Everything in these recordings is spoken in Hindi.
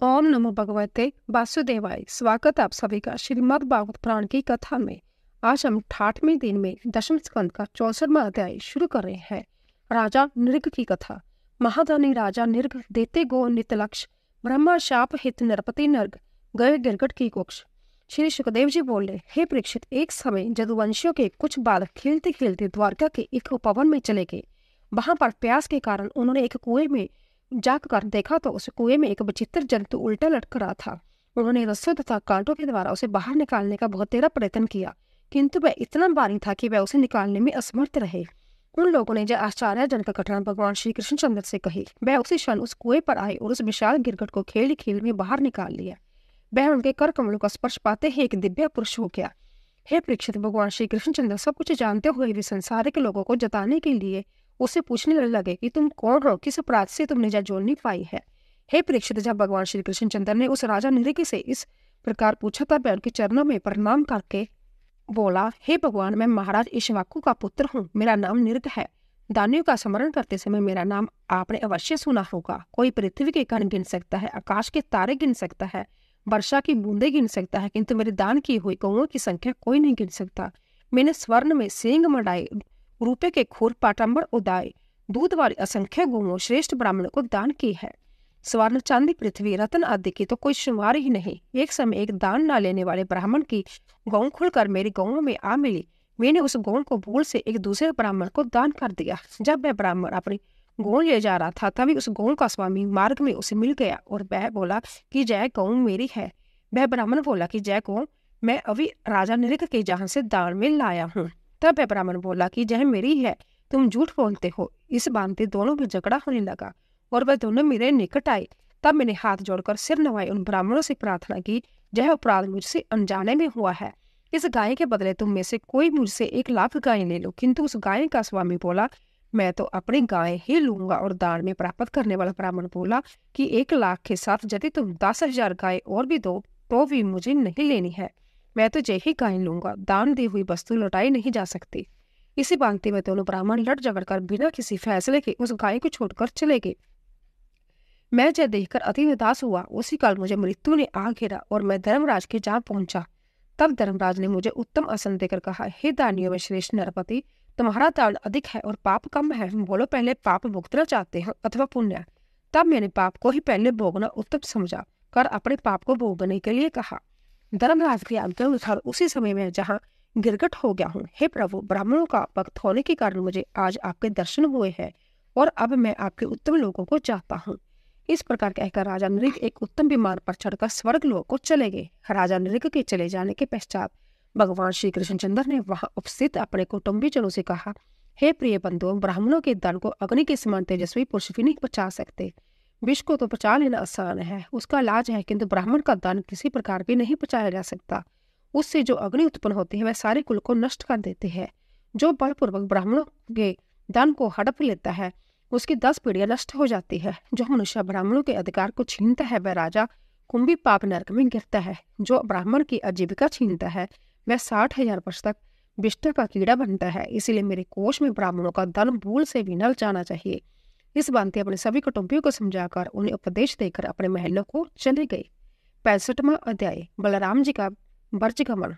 ओम नमो भगवते वासुदेवाय। स्वागत आप सभी का श्रीमद् भागवत पुराण की कथा में। आज हम 68वें दिन में दशम स्कंद का 64वां अध्याय शुरू कर रहे हैं। राजा नृग की कथा। महादानी राजा नृग देते गो नितलक्ष ब्रह्मा शाप हित नरपति नर्ग गए गिरगट की कुक्ष। श्री सुखदेव जी बोले, हे परीक्षित, एक समय जदुवंशियों के कुछ बालक खेलते खेलते द्वारका के एक उपवन में चले गए। वहां पर प्यास के कारण उन्होंने एक कुएं में जाकर देखा तो उस कुएं में एक विचित्र जंतु उल्टा लटक रहा था। उन्होंने रस्सों तथा कांटों के द्वारा उसे बाहर निकालने का बहुत तेरा प्रयत्न किया, किंतु वह इतना भारी था कि वह उसे निकालने में असमर्थ रहे। उन लोगों ने जो आश्चर्यजनक घटना भगवान श्री कृष्ण चंद्र से कही, वह उसी क्षण उस कुएं पर आए और उस विशाल गिरगट को खेल खेल में बाहर निकाल लिया। वह उनके कर कमलों का स्पर्श पाते ही एक दिव्य पुरुष हो गया। हे परीक्षित, भगवान श्री कृष्ण चंद्र सब कुछ जानते हुए भी संसारिक लोगों को जताने के लिए उसे पूछने लगे कि तुम कौन हो, किस अपराध से तुमने जा जोड़नी पाई है। हे परीक्षित, जब भगवान श्री कृष्ण चंद्र ने उस राजा नृग से इस प्रकार पूछा तब वह उनके चरणों में प्रणाम करके बोला, हे भगवान, मैं महाराज इक्ष्वाकु का पुत्र हूँ। मेरा नाम नृग है। दानियों का स्मरण करते समय मेरा नाम आपने अवश्य सुना होगा। कोई पृथ्वी के कण गिन सकता है, आकाश के तारे गिन सकता है, वर्षा की बूंदे गिन सकता है, किंतु मेरे दान की हुई गौओं की संख्या कोई नहीं गिन सकता। मैंने स्वर्ण में सींग मढ़ाए, रूपे के खूर पाटंबर उदाए, दूध वाली असंख्य गौओं श्रेष्ठ ब्राह्मणों को दान की है। स्वर्ण चांदी पृथ्वी रत्न आदि की तो कोई शुमार ही नहीं। एक समय एक दान न लेने वाले ब्राह्मण की गौ खुलकर मेरी गौओं में आ मिली। मैंने उस गौ को भूल से एक दूसरे ब्राह्मण को दान कर दिया। जब वह ब्राह्मण अपनी गौ ले जा रहा था तभी उस गौ का स्वामी मार्ग में उसे मिल गया और वह बोला कि जय गौ मेरी है। वह ब्राह्मण बोला कि जय गौ मैं अभी राजा नृग के जहां से दान में लाया हूँ। तब वह ब्राह्मण बोला कि जय मेरी है, तुम झूठ बोलते हो। इस बांते दोनों में झगड़ा होने लगा और वह दोनों मेरे निकट आए। तब मैंने हाथ जोड़कर सिर नवाए उन ब्राह्मणों से प्रार्थना की, यह अपराध मुझसे अनजाने में हुआ है। इस गाय के बदले तुम में से कोई मुझसे 1 लाख गाय ले लो। किंतु उस गाय का स्वामी बोला, मैं तो अपनी गाय ही लूंगा। और दान में प्राप्त करने वाला ब्राह्मण बोला कि 1 लाख के साथ यदि तुम 10,000 गाय और भी दो तो भी मुझे नहीं लेनी है। मैं तो जय ही गाय लूंगा। दान दी हुई वस्तु लौटाई नहीं जा सकती। इसी बांधते में दोनों ब्राह्मण लड़ झगड़ कर बिना किसी फैसले के उस गाय को छोड़कर चले गए। मैं जय देखकर अति उदास हुआ। उसी काल मुझे मृत्यु ने आ घेरा और मैं धर्मराज के जहाँ पहुंचा। तब धर्मराज ने मुझे उत्तम आसन देकर कहा, हे दानियों में श्रेष्ठ नरपति, तुम्हारा दान अधिक है और पाप कम है। बोलो, पहले पाप भुगतना चाहते हो अथवा पुण्य। तब मैंने पाप को ही पहले भोगना उत्तम समझा कर अपने पाप को भोगने के लिए कहा। धर्मराज की आज्ञा अनुसार उसी समय में जहाँ गिरगट हो गया हूँ। हे प्रभु, ब्राह्मणों का भक्त होने के कारण मुझे आज आपके दर्शन हुए हैं और अब मैं आपके उत्तम लोगों को चाहता हूँ। इस प्रकार कहकर राजा नृग एक उत्तम विमान पर चढ़कर स्वर्ग लोक को चले गए। राजा नृग के चले जाने के पश्चात भगवान श्री कृष्ण चंद्र ने वहां उपस्थित अपने कुटुंबीजनों से कहा, हे प्रिय बंधुओं, ब्राह्मणों के दान को अग्नि के समान तेजस्वी पुरुष भी नहीं पचा सकते। विष को तो पचा लेना आसान है, उसका इलाज है, किंतु ब्राह्मण का दान किसी प्रकार भी नहीं पचाया जा सकता। उससे जो अग्नि उत्पन्न होती है वह सारे कुल को नष्ट कर देते हैं। जो बलपूर्वक ब्राह्मणों के दान को हड़प लेता है उसकी 10 पीढ़ियां नष्ट हो जाती है। जो मनुष्य ब्राह्मणों के अधिकार को छीनता है वह राजा कुंभी पाप नरक में गिरता है। जो ब्राह्मण की आजीविका छीनता है वह 60,000 वर्ष तक विष्ठा का कीड़ा बनता है। इसीलिए मेरे कोष में ब्राह्मणों का धन भूल से भी न जाना चाहिए। इस बांते अपने सभी कुटुंबियों को समझाकर उन्हें उपदेश देकर अपने महलों को चले गए। 65वां अध्याय, बलराम जी का वर्जगमन।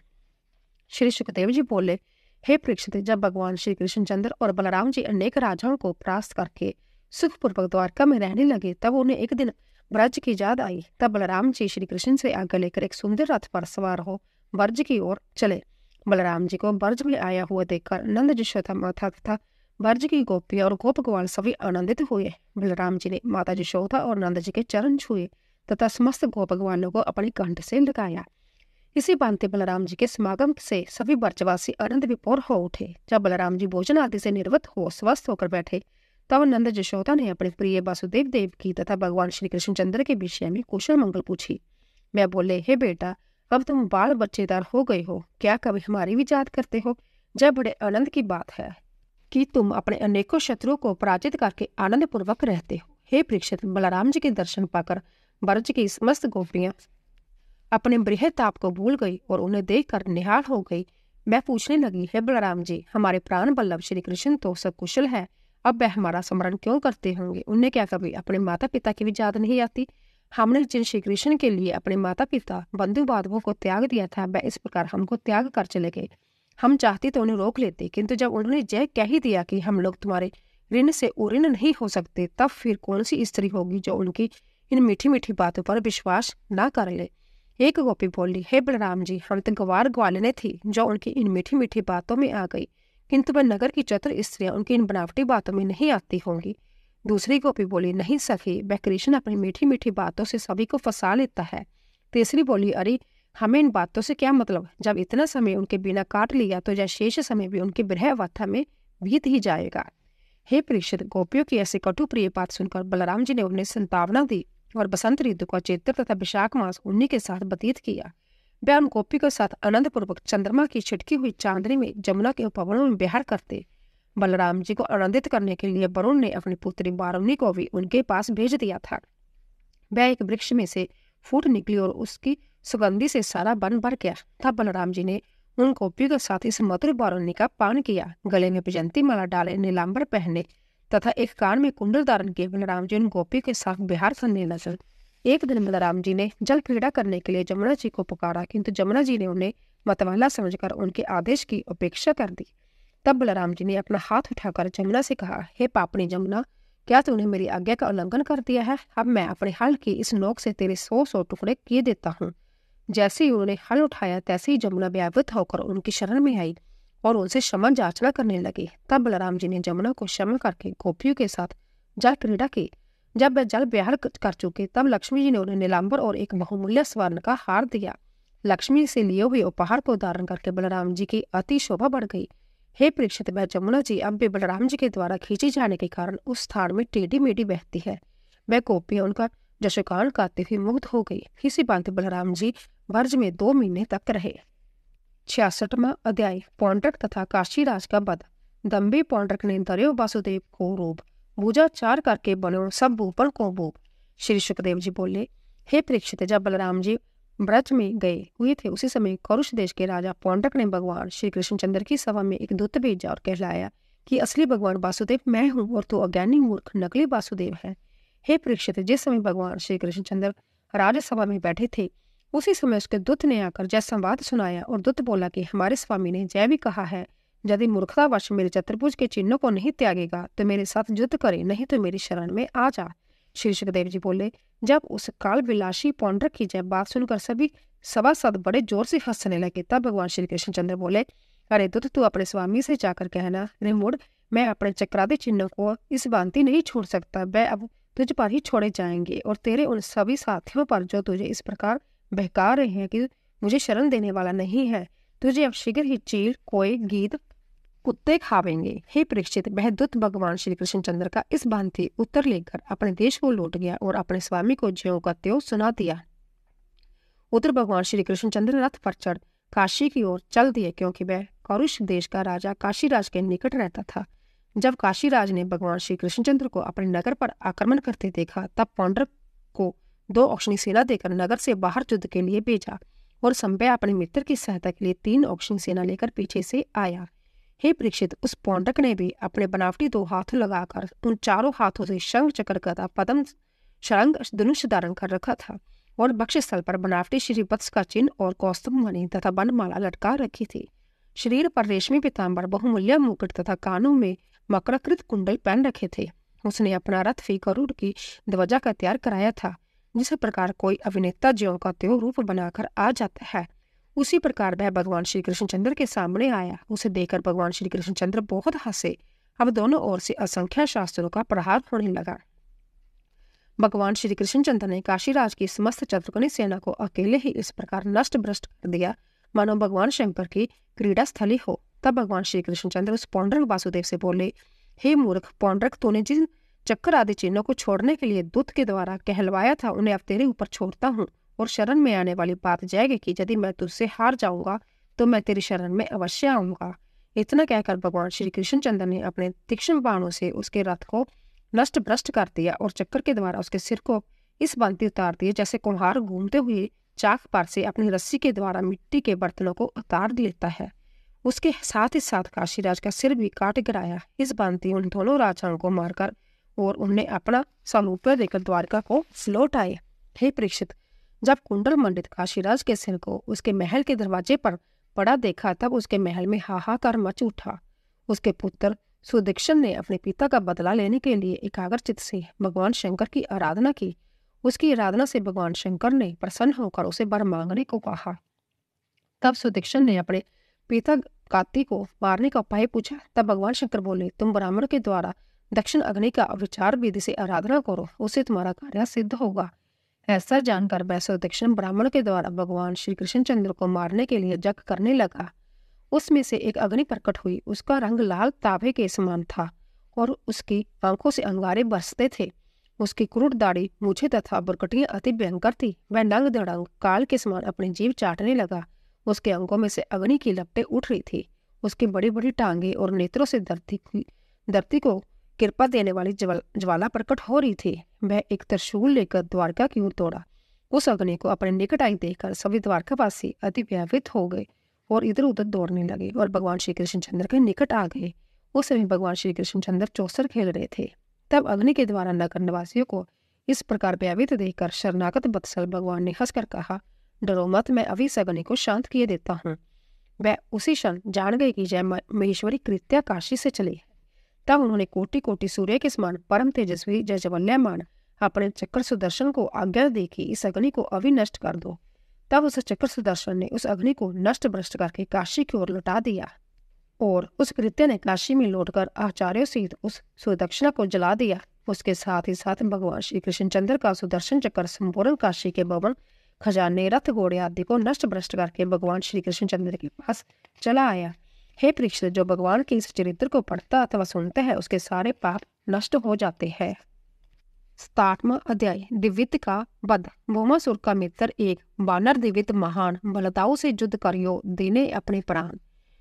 श्री सुखदेव जी बोले, हे परीक्षित, जब भगवान श्री कृष्ण चंद्र और बलराम जी अनेक राजाओं को परास्त करके सुखपूर्वक द्वारका में रहने लगे तब उन्हें एक दिन ब्रज की याद आई। तब बलराम जी श्री कृष्ण से आज्ञा लेकर एक सुंदर रथ पर सवार हो ब्रज की ओर चले। बलराम जी को ब्रज में आया हुआ देखकर नंद यशोदा माता तथा ब्रज की गोपियां और गोप ग्वाल सभी आनंदित हुए। बलराम जी ने माता यशोदा और नंद जी के चरण छुए तथा समस्त गोप ग्वालों को अपनी कंठ से लगाया। इसी बांते बलराम जी के समागम से सभी ब्रजवासी आनंद विभोर हो उठे। जब बलराम जी भोजन आदि से निर्वृत्त हो स्वस्थ होकर बैठे तब नंद यशोदा ने अपने प्रिय वासुदेव देव की तथा भगवान श्री कृष्ण चंद्र के विषय में कुशल मंगल पूछी। मैं बोले, हे बेटा, अब तुम बाल बच्चेदार हो गए हो, क्या कभी हमारी भी याद करते हो? जब बड़े आनंद की बात है कि तुम अपने अनेकों शत्रुओं को पराजित करके आनंद पूर्वक रहते हो। हे परीक्षित, बलराम जी के दर्शन पाकर ब्रज की समस्त गोपियां अपने बृहद ताप को भूल गई और उन्हें देखकर निहाल हो गई। मैं पूछने लगी, हे बलराम जी, हमारे प्राण बल्लभ श्री कृष्ण तो सकुशल है, अब वह हमारा स्मरण क्यों करते होंगे? उन्हें क्या कभी अपने माता पिता की भी याद नहीं आती? हमने जिन श्री कृष्ण के लिए अपने माता पिता बंधु बांधवों को त्याग दिया था, वह इस प्रकार हमको त्याग कर चले गए। हम चाहते तो उन्हें रोक लेते, किंतु जब उन्होंने यह कह ही दिया कि हम लोग तुम्हारे ऋण से उऋण नहीं हो सकते, तब फिर कौन सी स्त्री होगी जो उनकी इन मीठी मीठी बातों पर विश्वास ना कर ले। एक गोपी बोली, हे बलराम जी, हम तो गवार ग्वालिने थी जो उनकी इन मीठी मीठी बातों में आ गई, किंतु वह नगर की चतुर स्त्रियां उनकी इन बनावटी बातों में नहीं आती होंगी। दूसरी गोपी बोली, नहीं सखी, वह कृष्ण अपनी मीठी मीठी बातों से सभी को फंसा लेता है। तीसरी बोली, अरे हमें इन बातों से क्या मतलब, जब इतना समय उनके बिना काट लिया तो यह शेष समय भी उनकी विरह अवस्था में बीत ही जाएगा। हे परीक्षित, गोपियों की ऐसी कटु प्रिय बात सुनकर बलराम जी ने उन्हें संतावना दी और बसंत ऋतु का चैत्र तथा विशाख मास उन्हीं के साथ व्यतीत किया। वह उन गोपी के साथ आनंद पूर्वक चंद्रमा की छिटकी हुई चांदनी में जमुना के उपवनों में विहार करते। बलराम जी को आनंदित करने के लिए वरुण ने अपनी पुत्री वारुणी को भी उनके पास भेज दिया था। वह एक वृक्ष में से फूट निकली और उसकी सुगंधी से सारा वन भर गया। तब बलराम जी ने उन गोपियों के साथ इस मधुर वारुणी का पान किया। गले में वैजयंती माला डाले, नीलांबर पहने तथा एक कान में कुंडल धारण किए बलराम जी उन गोपियों के साथ विहार करने लगे। एक दिन बलराम जी ने जल क्रीड़ा करने के लिए जमुना जी को पुकारा, किंतु जमुना जी ने उन्हें मतवाला समझकर उनके आदेश की उपेक्षा कर दी। तब बलराम जी ने अपना हाथ उठाकर जमुना से कहा, हे पापनी जमुना, क्या तूने मेरी आज्ञा का उल्लंघन कर दिया है? अब मैं अपने हल की इस नोक से तेरे 100 टुकड़े किए देता हूँ। जैसे ही उन्होंने हल उठाया, तैसे ही जमुना व्यावृत होकर उनकी शरण में आई और उनसे क्षमा याचना करने लगी। तब बलराम जी ने जमुना को क्षमा करके गोपियों के साथ जल क्रीड़ा की। जब वह जल विहार कर चुके, तब लक्ष्मी जी ने उन्हें नीलांबर और एक बहुमूल्य स्वर्ण का हार दिया। लक्ष्मी से लिए हुए उपहार को धारण करके बलराम जी की अति शोभा बढ़ गई। हे परीक्षित, वह जमुना जी अब भी बलराम जी के द्वारा खींची जाने के कारण उस स्थान में टेढ़ी मेढ़ी बहती है। वह गोपियां उनका जशोगान गाते हुए मुग्ध हो गई। इसी बात बलराम जी वर्ज में 2 महीने तक रहे। 66वां अध्याय, पौंड्रक तथा काशीराज का वध। दंभी पौंड्रक ने दर्यो वासुदेव को रूप पूजा चार करके बनो सब भूपन को भूप। श्री सुखदेव जी बोले, हे परीक्षित, जब बलराम जी ब्रज में गए हुए थे, उसी समय करुष देश के राजा पौंड्रक ने भगवान श्री कृष्णचंद्र की सभा में एक दूत भेजा और कहलाया कि असली भगवान वासुदेव मैं हूँ और तू अज्ञानी मूर्ख नकली वासुदेव है। हे परीक्षित, जिस समय भगवान श्री कृष्णचंद्र राजसभा में बैठे थे, उसी समय उसके दूत ने आकर जय संवाद सुनाया और दूत बोला कि हमारे स्वामी ने जय भी कहा है, यदि मूर्खतावश मेरे चतुर्भुज के चिन्हों को नहीं त्यागेगा तो मेरे साथ युद्ध करे, नहीं तो मेरी शरण में आ जा। श्री सुखदेव जी बोले, जब उस काल विलासी पौंड्रक की जय बात सुनकर सभी सभासद बड़े जोर से हंसने लगे। तब भगवान श्री कृष्णचंद्र बोले, अरे दूत, तू अपने स्वामी से जाकर कहना, रे मूढ़, मैं अपने चक्रादि चिन्हों को इस भांति नहीं छोड़ सकता। वह अब तुझ पर ही छोड़े जाएंगे और तेरे उन सभी साथियों पर जो तुझे इस प्रकार बहका रहे हैं कि मुझे शरण देने वाला नहीं है। तुझे अब शीघ्र ही चील, कोई, गीद, कुत्ते खावेंगे। हे परीक्षित, वह दूत भगवान श्री कृष्णचंद्र का इस भांति उत्तर लेकर अपने देश को लौट गया और अपने स्वामी को ज्यों का त्यों सुना दिया। उधर भगवान श्री कृष्णचंद्र रथ पर चढ़ काशी की ओर चल दिए, क्योंकि वह करुष देश का राजा काशीराज के निकट रहता था। जब काशीराज ने भगवान श्री कृष्णचंद्र को अपने नगर पर आक्रमण करते देखा, तब पौंड्रक को 2 औक्षणी सेना देकर नगर से बाहर युद्ध के लिए भेजा और संभय अपने मित्र की सहायता के लिए 3 औक्षणी सेना लेकर पीछे से आया। हे परीक्षित, उस पौंड्रक ने भी अपने बनावटी 2 हाथ लगाकर उन चारों हाथों से शंख, चक्र, गदा, पद्म, शरंग, धनुष धारण कर रखा था और वक्षस्थल पर बनावटी श्री वत्स का चिन्ह और कौस्तुभ मणि तथा वनमाला लटका रखी थी। शरीर पर रेशमी पीताम्बर, बहुमूल्य मुकुट तथा कानों में मकरकृत कुंडल पहन रखे थे। उसने अपना रथ भी गरुड़ की ध्वजा का तैयार कराया था। जिस प्रकार कोई अभिनेता ज्यों का त्यों रूप बनाकर आ जाता है, उसी प्रकार वह भगवान श्री कृष्णचंद्र के सामने आया। उसे देखकर भगवान श्री कृष्णचंद्र बहुत हंसे। अब दोनों ओर से असंख्य शास्त्रों का प्रहार होने लगा। भगवान श्री कृष्णचंद्र ने काशीराज की समस्त चतुर्कोणी सेना को अकेले ही इस प्रकार नष्ट भ्रष्ट कर दिया मानो भगवान शंकर की क्रीड़ा स्थली हो। तब भगवान श्री कृष्णचंद्र उस पौंड्रक वासुदेव से बोले, हे मूर्ख पौंड्रक, तूने जिन चक्कर आदि चिन्हों को छोड़ने के लिए दूत के द्वारा कहलवाया था, उन्हें अब तेरे ऊपर छोड़ता हूँ और शरण में आने वाली बात जाएगी कि यदि मैं तुझसे हार जाऊंगा तो मैं तेरी शरण में अवश्य आऊंगा। इतना कहकर भगवान श्री कृष्णचंद्र ने अपने तीक्ष्ण बाणों से उसके रथ को नष्ट भ्रष्ट कर दिया और चक्कर के द्वारा उसके सिर को इस भांति उतार दिए जैसे कुम्हार घूमते हुए चाक पर से अपनी रस्सी के द्वारा मिट्टी के बर्तनों को उतार लेता है। उसके साथ ही साथ काशीराज का सिर भी काट गिराया। इस भांति उन दोनों राजाओं को मारकर और उन्हें अपना सालूप्य देकर द्वारका को लौट आए। हे परीक्षित, जब कुंडल मंडित काशीराज के सिर को उसके महल के दरवाजे पर पड़ा देखा तब उसके महल में हाहाकार मच उठा। उसके पुत्र सुदीक्षण ने अपने पिता का बदला लेने के लिए एकाग्रचित्त से भगवान शंकर की आराधना की। उसकी आराधना से भगवान शंकर ने प्रसन्न होकर उसे वर मांगने को कहा। तब सुदीक्षण ने अपने पिता काती को मारने का उपाय पूछा। तब भगवान शंकर बोले, तुम ब्राह्मण के द्वारा दक्षिण अग्नि का विचार विधि से आराधना करो, उससे तुम्हारा कार्य सिद्ध होगा। ऐसा जानकर वह सुदीक्षण ब्राह्मण के द्वारा भगवान श्री कृष्णचंद्र को मारने के लिए यज्ञ करने लगा। उसमें से एक अग्नि प्रकट हुई। उसका रंग लाल तांबे के समान था और उसकी आंखों से अंगारे बरसते थे। उसकी क्रूर दाढ़ी, मूछें तथा बरकटियां अति भयंकर थी। वह नंग दड़ंग काल के समान अपनी जीभ चाटने लगा। उसके अंगों में से अग्नि की लपटें उठ रही थी। उसकी बड़ी बड़ी टांगे और नेत्रों से धरती को कृपा देने वाली ज्वाला प्रकट हो रही थी। वह एक त्रिशूल लेकर द्वारका की ओर दौड़ा। उस अग्नि को अपने निकट आई देखकर सभी द्वारकावासी अति भयभीत हो गए और इधर उधर दौड़ने लगे और भगवान श्री कृष्णचंद्र के निकट आ गए। उस समय भगवान श्री कृष्णचंद्र चौसर खेल रहे थे। तब अग्नि के द्वारा नगर निवासियों को इस प्रकार भयभीत देखकर शरणागत वत्सल भगवान ने हंसकर कहा, डरो मत, मैं अभी इस अग्नि को शांत किए देता हूँ। वह उसी क्षण जान गए कि जय महेश्वरी कृत्या काशी से चली है। तब उन्होंने कोटि कोटि सूर्य के समान परम तेजस्वी जयवल्यमान अपने चक्र सुदर्शन को आज्ञा दी कि इस अग्नि को अभी नष्ट कर दो। तब उस चक्र सुदर्शन ने उस अग्नि को नष्ट भ्रष्ट करके काशी की ओर लौटा दिया और उस कृत्य ने काशी में लौटकर आचार्यों सहित उस सुदक्षिणा को जला दिया। उसके साथ ही साथ भगवान श्री कृष्णचंद्र का सुदर्शन चक्र संपूर्ण काशी के भवन, खजाने, रथ, घोड़े आदि को नष्ट भ्रष्ट करके भगवान श्री कृष्णचंद्र के पास चला आया। हे परीक्षित, जो भगवान के इस चरित्र को पढ़ता अथवा सुनता है उसके सारे पाप नष्ट हो जाते हैं। 67वां अध्याय, दिव्यत का वध। भौमासुर का मित्र एक वानर दिव्यत महान बलदाऊ से युद्ध करियो देने अपने प्राण।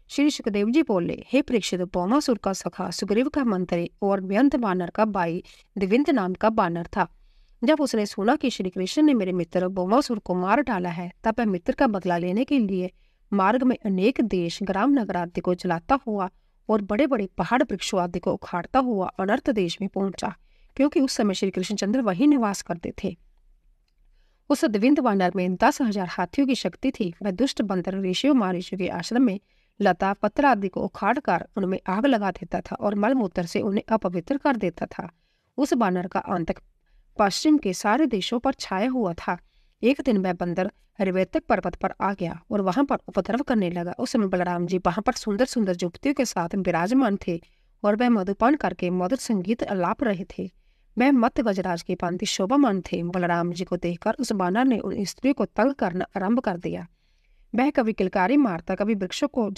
श्री सुखदेव जी बोले, हे परीक्षित, भौमासुर का सखा सुग्रीव का मंत्री और व्यंत वानर का भाई दिव्यंत नाम का वानर था। जब उसने सुना कि श्री कृष्ण ने मेरे मित्र भौमासुर को मार डाला है तब वह मित्र का बदला लेने के लिए मार्ग में अनेक देश, ग्राम, नगर आदि को जलाता हुआ और बड़े बड़े पहाड़, वृक्षों आदि को उखाड़ता हुआ अनर्थ देश में पहुंचा, क्योंकि उस समय श्री कृष्णचंद्र वहीं निवास करते थे। उस दिव्यंत वानर में 10,000 हाथियों की शक्ति थी। वह दुष्ट बंदर ऋषियों महर्षियों के आश्रम में लता पत्र आदि को उखाड़ कर उनमें आग लगा देता था और मलमूत्र से उन्हें अपवित्र कर देता था। उस बानर का आतंक पश्चिम के सारे देशों पर छाया हुआ था। एक दिन वह बंदर हरिवेतक पर्वत पर आ गया और वहां पर उपद्रव करने लगा। उस समय बलराम जी वहां पर सुंदर सुंदर युवतियों के साथ विराजमान थे और वह मधुपान करके मधुर संगीत अलाप रहे थे। वह मत गजराज के भांति शोभामान थे। बलराम जी को देखकर उस बानर ने उन स्त्रियों को तंग करना आरंभ कर दिया। वह कभी किलकारी मारता, कभी वृक्षों को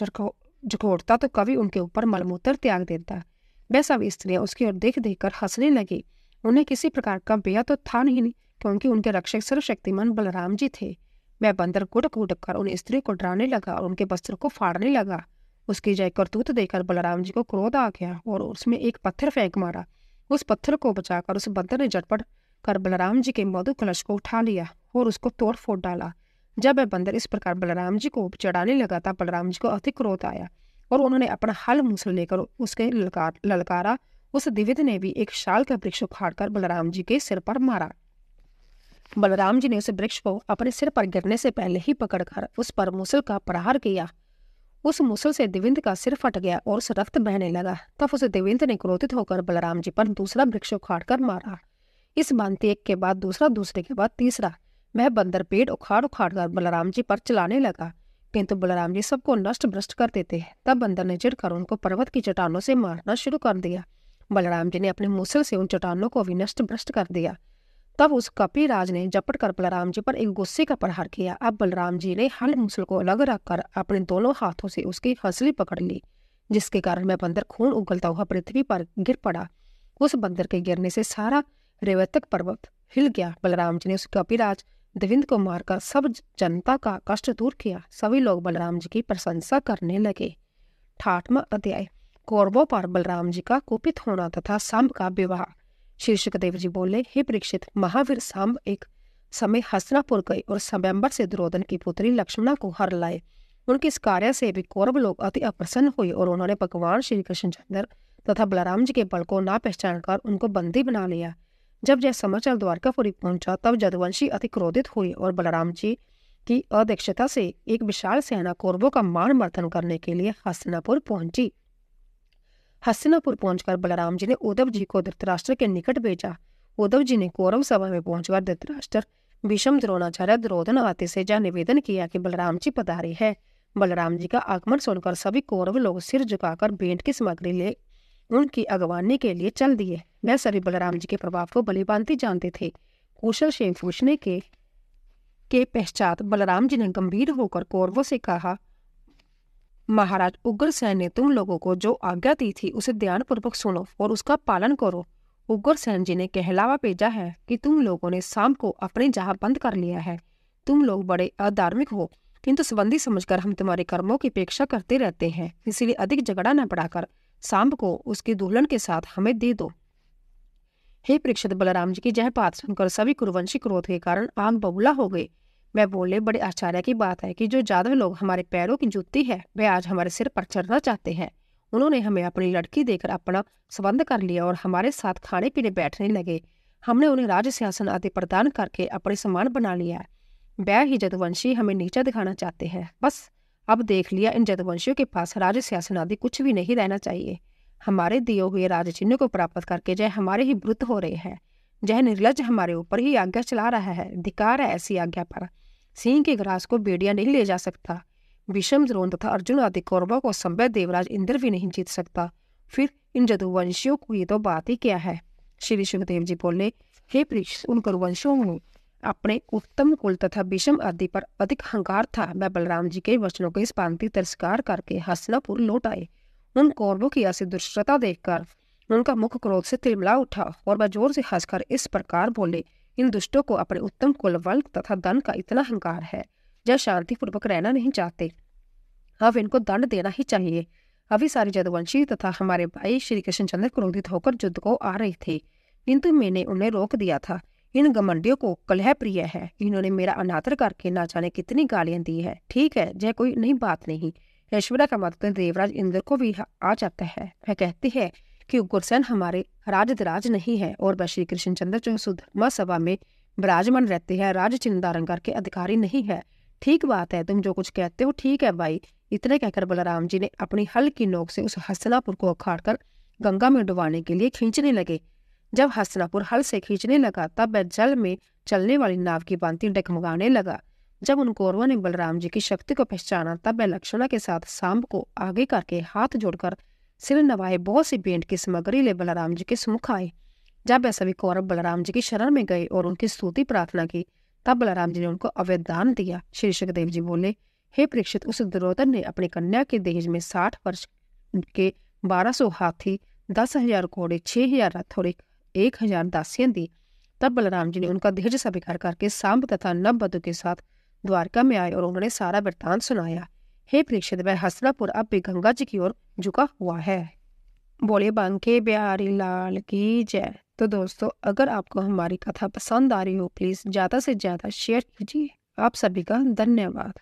झकोड़ता तो कभी उनके ऊपर मलमूत्र त्याग देता। वह सब स्त्रियां उसकी ओर देख देख कर हंसने लगी। उन्हें किसी प्रकार का भय तो था नहीं, क्योंकि उनके रक्षक सर्वशक्तिमान बलराम जी थे। वह बंदर गुटक गुटक कर उन स्त्रियों को डराने लगा और उनके वस्त्र को फाड़ने लगा। उसकी जय करतूत देखकर बलराम जी को क्रोध आ गया और उसमें एक पत्थर फेंक मारा। उस पत्थर को बचाकर उस बंदर ने झटपट कर बलराम जी के मधु कलश को उठा लिया और उसको तोड़ फोड़ डाला। जब वह बंदर इस प्रकार बलराम जी को चढ़ाने लगा तब बलराम जी को अति क्रोध आया और उन्होंने अपना हल मूसल लेकर उसके ललकारा। उस दिव्यत ने भी एक शाल का वृक्ष उखाड़कर बलराम जी के सिर पर मारा। बलराम जी ने उस वृक्ष को अपने सिर पर गिरने से पहले ही पकड़कर उस पर मूसल का प्रहार किया। उस मूसल से दिव्यंत का सिर फट गया और उस रक्त बहने लगा। तब उस दिव्यंत ने क्रोधित होकर बलराम जी पर दूसरा वृक्ष उखाड़कर मारा। इस भांति एक के बाद दूसरा, दूसरे के बाद तीसरा वह बंदर पेड़ उखाड़ कर बलराम जी पर चलाने लगा, किंतु बलराम जी सबको नष्ट भ्रष्ट कर देते। तब बंदर ने चिढ़कर उनको पर्वत की चट्टानों से मारना शुरू कर दिया। बलराम जी ने अपने मूसल से उन चट्टानों को भी नष्ट भ्रष्ट कर दिया। तब उस कपिराज ने झपट कर बलराम जी पर एक गुस्से का प्रहार किया। अब बलराम जी ने हल मूसल को अलग रखकर अपने दोनों हाथों से उसकी हंसली पकड़ ली, जिसके कारण वह बंदर खून उगलता हुआ पृथ्वी पर गिर पड़ा। उस बंदर के गिरने से सारा रेवतक पर्वत हिल गया। बलराम जी ने उस कपिराज दिव्यंत को मारकर सब जनता का कष्ट दूर किया। सभी लोग बलराम जी की प्रशंसा करने लगे। 68वां अध्याय, कौरवों पर बलराम जी का कुपित होना तथा सांब का विवाह। श्री सुखदेव जी बोले, हे परीक्षित, महावीर सांब एक समय हस्तिनापुर गए और स्वयंवर से दुर्योधन की पुत्री लक्ष्मणा को हर लाए। उनके इस कार्य से भी कौरव लोग अति अप्रसन्न हुए और उन्होंने भगवान श्री कृष्णचंद्र तथा बलराम जी के बल को ना पहचान कर उनको बंदी बना लिया। जब यह समाचार द्वारकापुरी पहुंचा तब जदुवंशी अति क्रोधित हुए और बलराम जी की अध्यक्षता से एक विशाल सेना कौरवों का मान मर्दन करने के लिए हस्तिनापुर पहुंची। हस्तिनापुर पहुंचकर बलराम जी ने उद्धव जी को धृतराष्ट्र के निकट भेजा। उद्धव जी ने कौरव सभा में पहुंचकर धृतराष्ट्र, भीष्म, द्रोणाचार्य, दुर्योधन आदि से यह निवेदन किया कि बलराम जी पधारे हैं। बलराम जी का आगमन सुनकर सभी कौरव लोग सिर झुकाकर भेंट की सामग्री ले उनकी अगवानी के लिए चल दिए। वह सभी बलराम जी के प्रभाव को भलीभांति जानते थे। कुशल क्षेम पूछने के पश्चात बलराम जी ने गंभीर होकर कौरवों से कहा, महाराज उग्रसेन ने तुम लोगों को जो आज्ञा दी थी उसे ध्यानपूर्वक सुनो और उसका पालन करो। उग्रसेन जी ने कहलावा भेजा है कि तुम लोगों ने सांब को अपने जहां बंद कर लिया है। तुम लोग बड़े अधार्मिक हो, किंतु संबंधी समझकर हम तुम्हारे कर्मों की अपेक्षा करते रहते हैं, इसलिए अधिक झगड़ा न बढ़ाकर सांब को उसकी दुल्हन के साथ हमें दे दो। हे परीक्षित, बलराम जी की यह बात सुनकर सभी कुरुवंशी क्रोध के कारण आग बबूला हो गए। मैं बोले, बड़े आश्चर्य की बात है कि जो जादव लोग हमारे पैरों की जूती है वे आज हमारे सिर पर चढ़ना चाहते हैं। उन्होंने हमें अपनी लड़की देकर अपना संबंध कर लिया और हमारे साथ खाने पीने बैठने लगे। हमने उन्हें राज सिंहासन आदि प्रदान करके अपने समान बना लिया। वह ही जदुवंशी हमें नीचा दिखाना चाहते हैं। बस अब देख लिया, इन जदुवंशियों के पास राज सिंहासन आदि कुछ भी नहीं रहना चाहिए। हमारे दिए हुए राज चिन्ह को प्राप्त करके जय हमारे ही विरुद्ध हो रहे हैं। जय निर्लज हमारे ऊपर ही आज्ञा चला रहा है। धिक्कार है ऐसी आज्ञा पर। सिंह के ग्रास को बेड़िया नहीं ले जा सकता। भीष्म, द्रोण तथा अर्जुन आदि कौरवों को संभव देवराज इंद्र भी नहीं जीत सकता। फिर इन जदुवंशियों को ये तो बात ही क्या है। श्री सुखदेव जी बोले, हे परीक्षित, उन कुरुवंशियों में अपने उत्तम कुल तथा भीष्म आदि पर अधिक अहंकार था। वह बलराम जी के वचनों को इस भांति तिरस्कार करके हस्तिनापुर लौट आए। उन कौरवों की ऐसी दुष्टता देखकर उनका मुख क्रोध से तिलमिला उठा और वह जोर से हंसकर इस प्रकार बोले, इन दुष्टों को अपने उत्तम कुल, बल तथा धन का इतना अहंकार है, जब शांतिपूर्वक रहना नहीं चाहते। अब इनको दंड देना ही चाहिए। अभी सारे जदुवंशी तथा हमारे भाई श्री कृष्णचंद्र क्रोधित होकर युद्ध को आ रहे थे, किंतु मैंने उन्हें रोक दिया था। इन घमंडियों को कलह प्रिय है। इन्होंने मेरा अनादर करके ना जाने कितनी गालियां दी है। ठीक है, यह कोई नई बात नहीं। ऐश्वर्या का मतलब देवराज इंद्र को भी आ जाता है। वह कहती है कि उग्रसेन हमारे राजधिराज नहीं है और वह श्री कृष्णचंद्र जो सुधर्मा सभा में विराजमान रहते हैं, राज चिन्ह धारण करके अधिकारी नहीं है। ठीक बात है, तुम जो कुछ कहते हो ठीक है भाई। इतने कहकर बलराम जी ने अपनी हल की नोक से उस हस्तिनापुर को उखाड़कर गंगा में डुबाने के लिए खींचने लगे। जब हस्तिनापुर हल से खींचने लगा तब वह जल में चलने वाली नाव की भांति डगमगाने लगा। जब उन कौरवों ने बलराम जी की शक्ति को पहचाना तब वह लक्ष्मणा के साथ सांब को आगे करके हाथ जोड़कर सिर नवाए बहुत सी भेंट की सामग्री ले बलराम जी के सम्मुख आए। जब वह सभी कौरव बलराम जी की शरण में गए और उनकी स्तुति प्रार्थना की तब बलराम जी ने उनको अवैधान दिया। श्री सुखदेव जी बोले, हे परीक्षित, उस दुर्योधन ने अपनी कन्या के दहेज में 60 वर्ष के 1200 हाथी, 10,000 घोड़े, 6,000 रथ और 1,000 दासियां दी। तब बलराम जी ने उनका दहेज स्वीकार करके सांब तथा नववधु के साथ द्वारका में आए और उन्होंने सारा वृत्तांत सुनाया। हे परीक्षित, वह हस्तिनापुर अब भी गंगा जी की ओर झुका हुआ है। बोले बांके बिहारी लाल की जय। तो दोस्तों, अगर आपको हमारी कथा पसंद आ रही हो प्लीज ज्यादा से ज्यादा शेयर कीजिए। आप सभी का धन्यवाद।